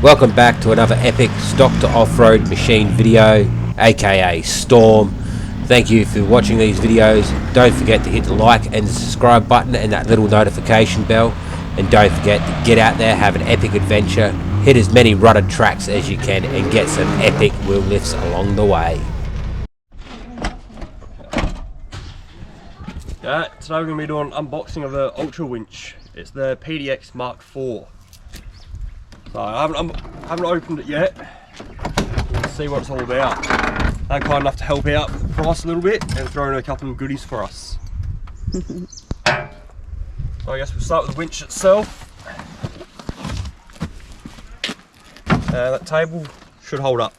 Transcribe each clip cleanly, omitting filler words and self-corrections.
Welcome back to another epic stock to off-road machine video, aka Storm. Thank you for watching these videos. Don't forget to hit the like and the subscribe button and that little notification bell. And don't forget to get out there, have an epic adventure, hit as many rutted tracks as you can and get some epic wheel lifts along the way. Yeah, today we're going to be doing an unboxing of the Ultra Winch. It's the Pdx Mk4. So I haven't opened it yet. We'll see what it's all about. They're kind enough to help out the price a little bit and throw in a couple of goodies for us. So I guess we'll start with the winch itself. That table should hold up.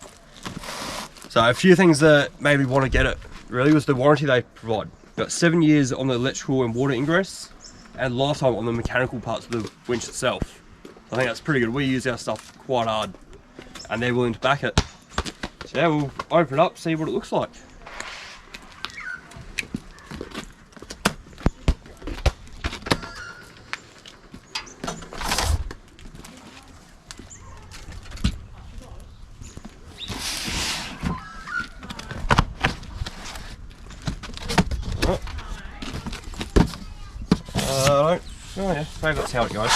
So a few things that made me want to get it really was the warranty they provide. Got 7 years on the electrical and water ingress and lifetime on the mechanical parts of the winch itself. I think that's pretty good. We use our stuff quite hard and they're willing to back it. So yeah, we'll open it up, see what it looks like. Oh yeah, maybe that's how it goes.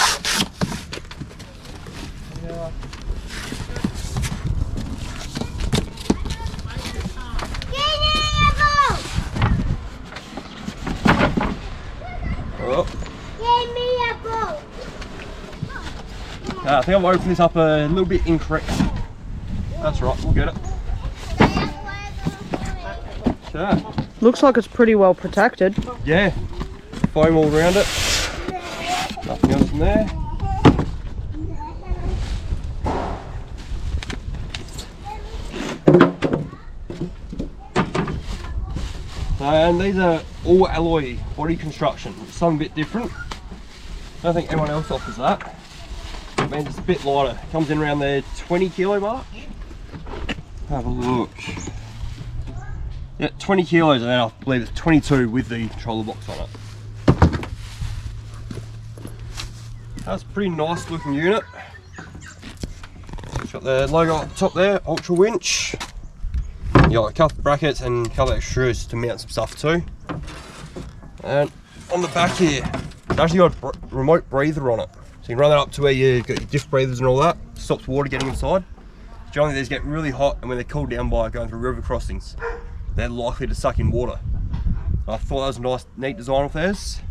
I think I've opened this up a little bit incorrect. That's right, we'll get it. Yeah. Looks like it's pretty well protected. Yeah, foam all around it. Nothing else in there. And these are all alloy body construction. Some a bit different. I don't think anyone else offers that. It means it's a bit lighter. It comes in around the 20 kilo mark. Have a look. Yeah, 20 kilos, and then I believe it's 22 with the controller box on it. That's a pretty nice looking unit. It's got the logo at the top there, Ultra Winch. You got a couple of brackets and a couple of extras to mount some stuff too. And on the back here, it's actually got a remote breather on it. So you can run that up to where you've got your diff breathers and all that. Stops water getting inside. Generally these get really hot, and when they're cooled down by going through river crossings, they're likely to suck in water. I thought that was a nice, neat design of theirs.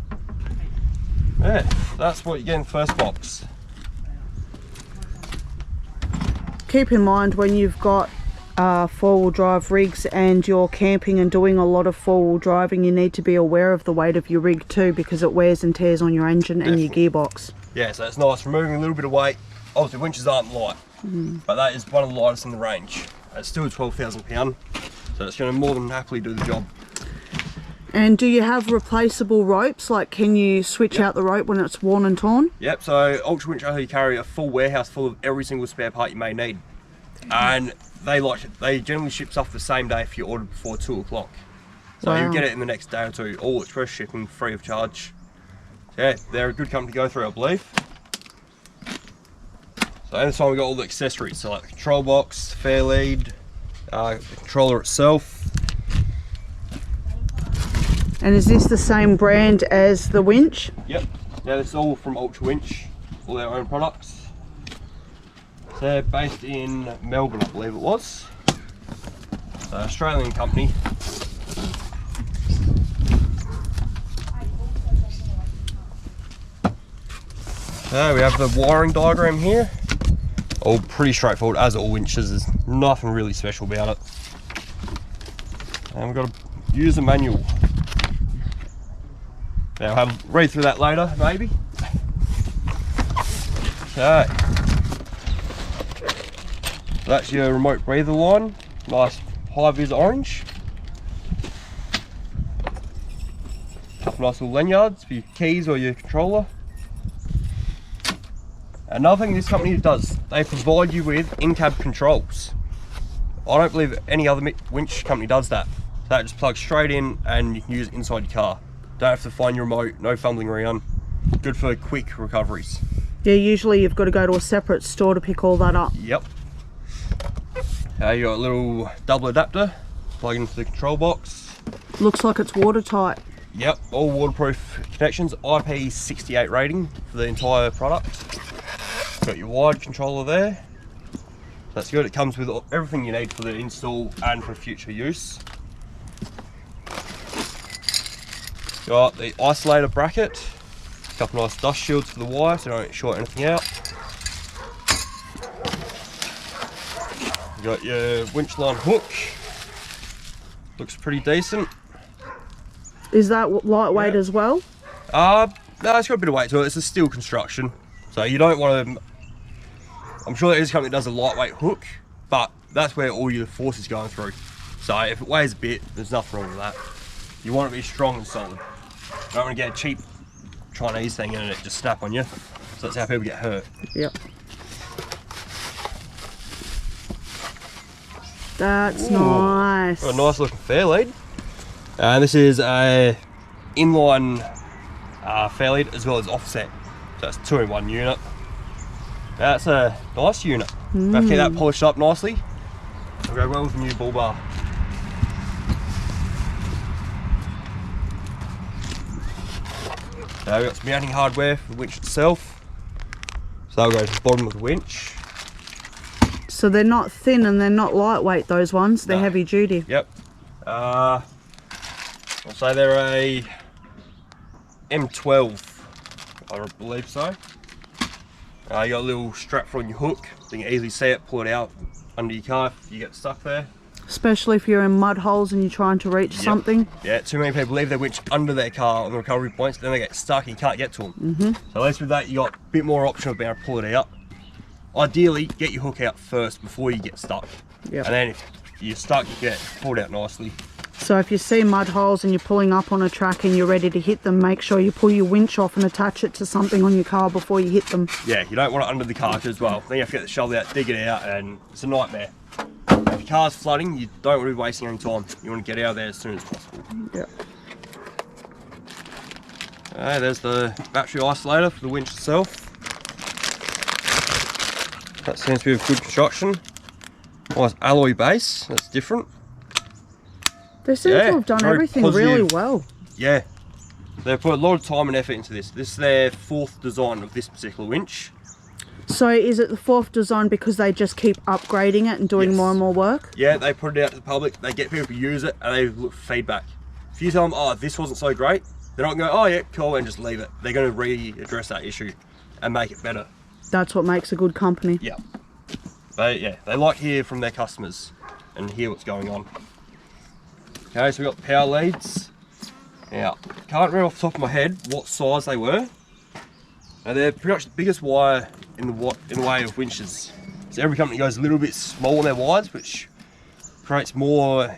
Yeah, that's what you get in the first box. Keep in mind when you've got four-wheel drive rigs and you're camping and doing a lot of four-wheel driving, you need to be aware of the weight of your rig too, because it wears and tears on your engine and your gearbox. Yeah, so it's nice removing a little bit of weight. Obviously winches aren't light, but that is one of the lightest in the range. It's still 12,000 pound, so it's going to more than happily do the job. And do you have replaceable ropes? Like, can you switch out the rope when it's worn and torn? Yep, so Ultra Winch actually carry a full warehouse full of every single spare part you may need. And they generally ship stuff the same day if you order before 2 o'clock. So wow. You'll get it in the next day or two, all express shipping, free of charge. So yeah, they're a good company to go through, I believe. So this time we got all the accessories, so like the control box, fair lead, the controller itself. And is this the same brand as the winch? Yep, yeah, this is all from Ultra Winch, all their own products. So they're based in Melbourne, I believe it was. So Australian company. So we have the wiring diagram here. All pretty straightforward, as all winches. There's nothing really special about it. And we've got a user manual. Now I'll have a read through that later, maybe. Okay. So that's your remote breather line. Nice high-vis orange. Couple nice little lanyards for your keys or your controller. Another thing this company does, they provide you with in-cab controls. I don't believe any other winch company does that. That just plugs straight in and you can use it inside your car. Don't have to find your remote, no fumbling around. Good for quick recoveries. Yeah, usually you've got to go to a separate store to pick all that up. Yep. You got a little double adapter, plug into the control box. Looks like it's watertight. Yep, all waterproof connections, IP68 rating for the entire product. Got your wide controller there. That's good, it comes with everything you need for the install and for future use. Got the isolator bracket, a couple nice dust shields for the wire so you don't short anything out. You got your winch line hook, looks pretty decent. Is that lightweight as well? No, it's got a bit of weight to it. It's a steel construction, so you don't want to. I'm sure there is a company that does a lightweight hook, but that's where all your force is going through. So if it weighs a bit, there's nothing wrong with that. You want it to be strong and solid. You don't want to get a cheap Chinese thing and it just snap on you. So that's how people get hurt. Yep. That's nice. Got a nice looking fair lead. And this is a inline fair lead as well as offset. So it's 2-in-1 unit. That's a nice unit. If I keep that polished up nicely, it'll go well with the new bull bar. So we've got some mounting hardware for the winch itself. So that'll go to the bottom of the winch. So they're not thin and they're not lightweight, those ones. They're heavy duty. Yep. I'll say they're a M12, I believe so. You got a little strap on your hook, so you can easily see it, pull it out under your car if you get stuck there. Especially if you're in mud holes and you're trying to reach something. Yeah, too many people leave their winch under their car on the recovery points, then they get stuck and you can't get to them. So at least with that, you got a bit more option of being able to pull it out. Ideally, get your hook out first before you get stuck. Yep. And then if you're stuck, you get pulled out nicely. So if you see mud holes and you're pulling up on a track and you're ready to hit them, make sure you pull your winch off and attach it to something on your car before you hit them. Yeah, you don't want it under the car as well. Then you have to get the shovel out, dig it out, and it's a nightmare. If your car's flooding, you don't want to be wasting any time. You want to get out of there as soon as possible. Yeah. There's the battery isolator for the winch itself. That seems to be of good construction. Nice alloy base, that's different. They seem to have done everything really well. Yeah, they've put a lot of time and effort into this. This is their 4th design of this particular winch. So is it the 4th design because they just keep upgrading it and doing more and more work? Yeah, they put it out to the public, they get people to use it, and they look for feedback. If you tell them, oh, this wasn't so great, they're not going to go, oh yeah, cool, and just leave it. They're going to readdress that issue and make it better. That's what makes a good company. Yeah. They like to hear from their customers and hear what's going on. Okay, so we've got the power leads. Now, can't remember off the top of my head what size they were. Now, they're pretty much the biggest wire in the way of winches. So every company goes a little bit small on their wires, which creates more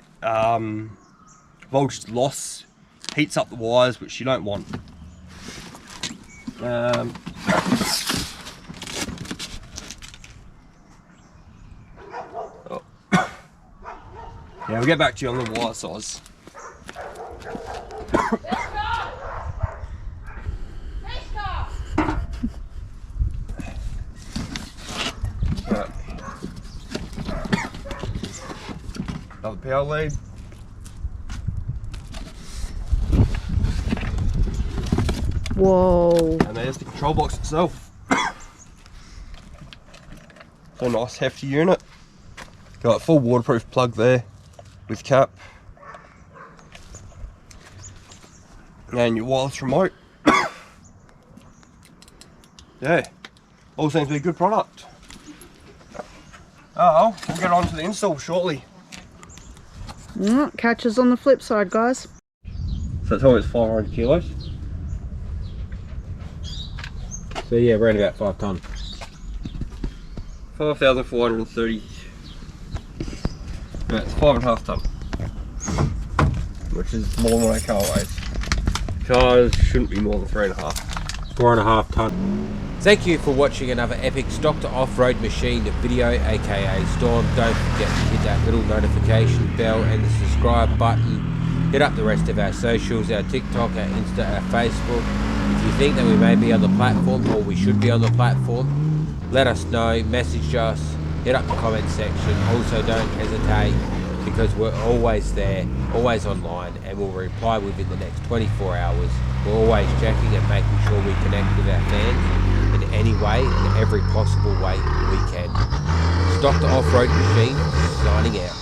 voltage loss, heats up the wires, which you don't want. Yeah, we'll get back to you on the wire size. Another power lead. Whoa. And there's the control box itself. So nice hefty unit. Got a full waterproof plug there with cap. And your wireless remote. Yeah, all seems to be a good product. Oh, we'll get on to the install shortly. Catch us on the flip side, guys. So it's always 500 kilos. So yeah, around about 5 tonne. 5,430. Yeah, it's 5.5 tonne. Which is more than my car weighs. Cars shouldn't be more than 3.5. 4.5 tonne. Thank you for watching another epic Dr. Off-Road Machine video, aka Storm. Don't forget to hit that little notification bell and the subscribe button. Hit up the rest of our socials, our TikTok, our Insta, our Facebook. If you think that we may be on the platform, or we should be on the platform, let us know, message us, hit up the comment section. Also, don't hesitate, because we're always there, always online, and we'll reply within the next 24 hours. We're always checking and making sure we connect with our fans in any way, in every possible way we can. It's Dr. Off-Road Machine, signing out.